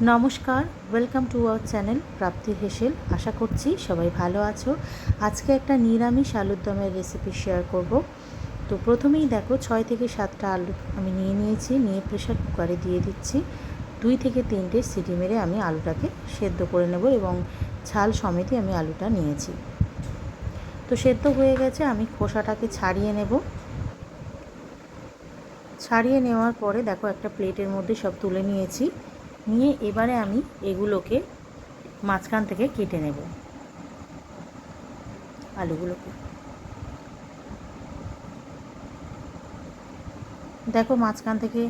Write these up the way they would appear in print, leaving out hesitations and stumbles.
নমস্কার, welcome to our channel প্রাপ্তি হেসেল। আশা করছি সবাই ভালো আছো। আজকে একটা নিরামিষ আলুর দমের রেসিপি শেয়ার করব। তো প্রথমেই দেখো 6 থেকে 7টা আলু আমি নিয়েছি, নিয়ে প্রেশার কুকারে দিয়ে দিচ্ছি। 2 থেকে 3টে সিটি মেরে আমি আলুটাকে সেদ্ধ করে নেব এবং ছাল সমেতই আমি আলুটা নিয়েছি। তো সেদ্ধ হয়ে গেছে, আমি খোসাটাকে ছাড়িয়ে নেব। ছাড়িয়ে নেওয়ার পরে দেখো একটা প্লেটের মধ্যে সব তুলে নিয়েছি। নিয়ে এবারে আমি এগুলোকে মাঝখান থেকে কেটে নেব। আলুগুলোকে দেখো মাঝখান থেকে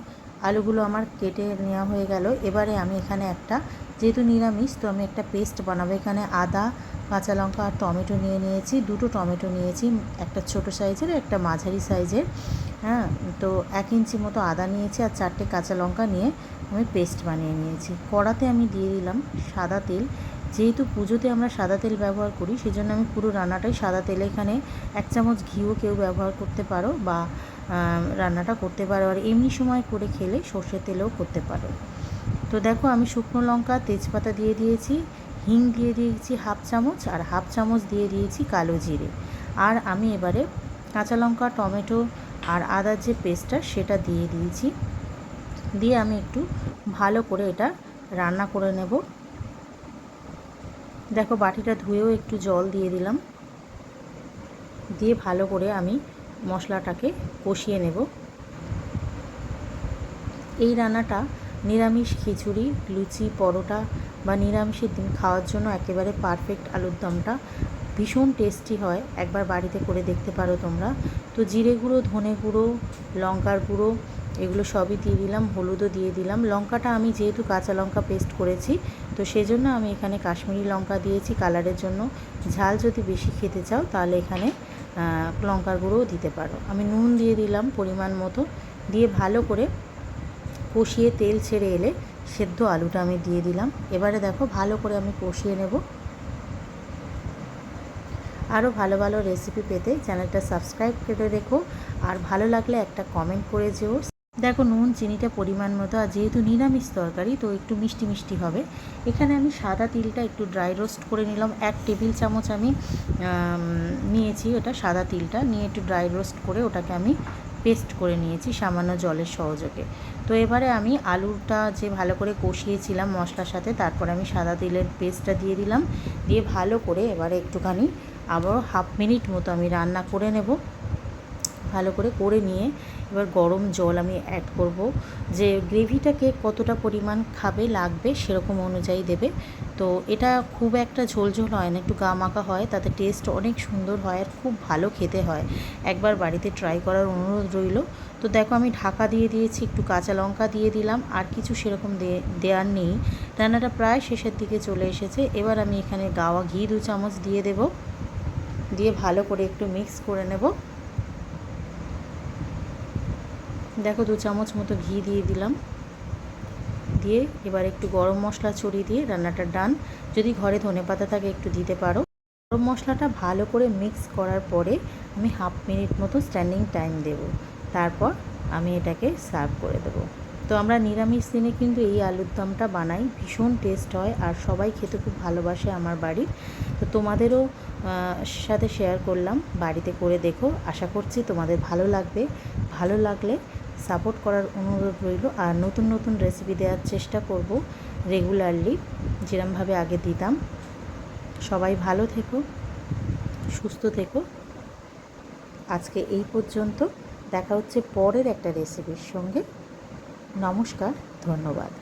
আলুগুলো আমার কেটে নেওয়া হয়ে গেল। এবারে আমি এখানে যেহেতু নিরামিষ, তো আমি একটা পেস্ট বানাবো। এখানে আদা, কাঁচা লঙ্কা আর টমেটো নিয়েছি। 2টো টমেটো নিয়েছি, একটা ছোট সাইজের, একটা মাঝারি সাইজের। হ্যাঁ, তো 1 ইঞ্চি মতো আদা নিয়েছি আর 4টে কাঁচা লঙ্কা নিয়ে আমি পেস্ট বানিয়ে নিয়েছি। কড়াতে আমি দিয়ে দিলাম সাদা তেল। যেহেতু পুজোতে আমরা সাদা তেল ব্যবহার করি, সেজন্য আমি পুরো রান্নাটাই সাদা তেলে, এখানে 1 চামচ ঘিও কেউ ব্যবহার করতে পারো বা রান্নাটা করতে পারো, আর এমনি সময় করে খেলে সর্ষের তেলেও করতে পারো। তো দেখো আমি শুকনো লঙ্কা, তেজপাতা দিয়ে দিয়েছি, হিং দিয়ে দিয়েছি 1/2 চামচ, আর 1/2 চামচ দিয়ে দিয়েছি কালো জিরে। আর আমি এবারে কাঁচা লঙ্কা, টমেটো আর আদার যে পেস্টটা সেটা দিয়ে দিয়েছি। দিয়ে আমি একটু ভালো করে এটা রান্না করে নেব। দেখো বাটিটা ধুয়েও একটু জল দিয়ে দিলাম, দিয়ে ভালো করে আমি মশলাটাকে কষিয়ে নেব। এই রান্নাটা নিরামিষ খিচুড়ি, লুচি, পরোটা বা নিরামিষের দিন খাওয়ার জন্য একেবারে পারফেক্ট। আলুর দমটা ভীষণ টেস্টি হয়, একবার বাড়িতে করে দেখতে পারো তোমরা। তো জিরে গুঁড়ো, ধনে গুঁড়ো, লঙ্কার গুঁড়ো এগুলো সবই দিয়ে দিলাম, হলুদও দিয়ে দিলাম। লঙ্কাটা আমি যেহেতু কাঁচা লঙ্কা পেস্ট করেছি, তো সেজন্য আমি এখানে কাশ্মীরি লঙ্কা দিয়েছি কালারের জন্য। ঝাল যদি বেশি খেতে চাও তাহলে এখানে লঙ্কার গুঁড়োও দিতে পারো। আমি নুন দিয়ে দিলাম পরিমাণ মতো, দিয়ে ভালো করে কষিয়ে তেল ছেড়ে এলে সেদ্ধ আলুটা আমি দিয়ে দিলাম। এবারে দেখো ভালো করে আমি কষিয়ে নেব। আরও ভালো ভালো রেসিপি পেতে চ্যানেলটা সাবস্ক্রাইব করে রেখো, আর ভালো লাগলে একটা কমেন্ট করে যেও। দেখো নুন চিনিটা পরিমাণ মতো, আর যেহেতু নিরামিষ তরকারি তো একটু মিষ্টি মিষ্টি হবে। এখানে আমি সাদা তিলটা একটু ড্রাই রোস্ট করে নিলাম। 1 টেবিল চামচ আমি নিয়েছি, ওটা সাদা তিলটা নিয়ে একটু ড্রাই রোস্ট করে ওটাকে আমি পেস্ট করে নিয়েছি সামান্য জলের সহযোগে। তো এবারে আমি আলুটা যে ভালো করে কষিয়েছিলাম মশলার সাথে, তারপর আমি সাদা তিলের পেস্টটা দিয়ে দিলাম। দিয়ে ভালো করে এবারে একটুখানি আবারও 1/2 মিনিট মতো আমি রান্না করে নেব। ভালো করে নিয়ে এবার গরম জল আমি অ্যাড করব। যে গ্রেভিটাকে কতটা পরিমাণ লাগবে সেরকম অনুযায়ী দেবে। তো এটা খুব একটা ঝোল ঝোল হয় না, একটু গামাখা হয়, তাতে টেস্ট অনেক সুন্দর হয় আর খুব ভালো খেতে হয়। একবার বাড়িতে ট্রাই করার অনুরোধ রইল। তো দেখো আমি ঢাকা দিয়ে দিয়েছি, একটু কাঁচা লঙ্কা দিয়ে দিলাম, আর কিছু সেরকম দেওয়ার নেই। রান্নাটা প্রায় শেষের দিকে চলে এসেছে। এবার আমি এখানে গাওয়া ঘি 2 চামচ দিয়ে দেব, দিয়ে ভালো করে একটু মিক্স করে নেব। দেখো 2 চামচ মতো ঘি দিয়ে দিলাম, দিয়ে এবার একটু গরম মশলা ছড়িয়ে দিয়ে রান্নাটা ডান। যদি ঘরে ধনেপাতা থাকে একটু দিতে পারো। গরম মশলাটা ভালো করে মিক্স করার পরে আমি 1/2 মিনিট মতো স্ট্যান্ডিং টাইম দেব, তারপর আমি এটাকে সার্ভ করে দেবো। তো আমরা নিরামিষ দিনে কিন্তু এই আলুর দমটা বানাই, ভীষণ টেস্ট হয় আর সবাই খেতে খুব ভালোবাসে আমার বাড়ির। তো তোমাদেরও সাথে শেয়ার করলাম, বাড়িতে করে দেখো। আশা করছি তোমাদের ভালো লাগবে। ভালো লাগলে সাপোর্ট করার অনুরোধ রইল, আর নতুন নতুন রেসিপি দেওয়ার চেষ্টা করব রেগুলারলি, যেরমভাবে আগে দিতাম। সবাই ভালো থেকো, সুস্থ থেকো। আজকে এই পর্যন্ত, দেখা হচ্ছে পরের একটা রেসিপির সঙ্গে। নমস্কার, ধন্যবাদ।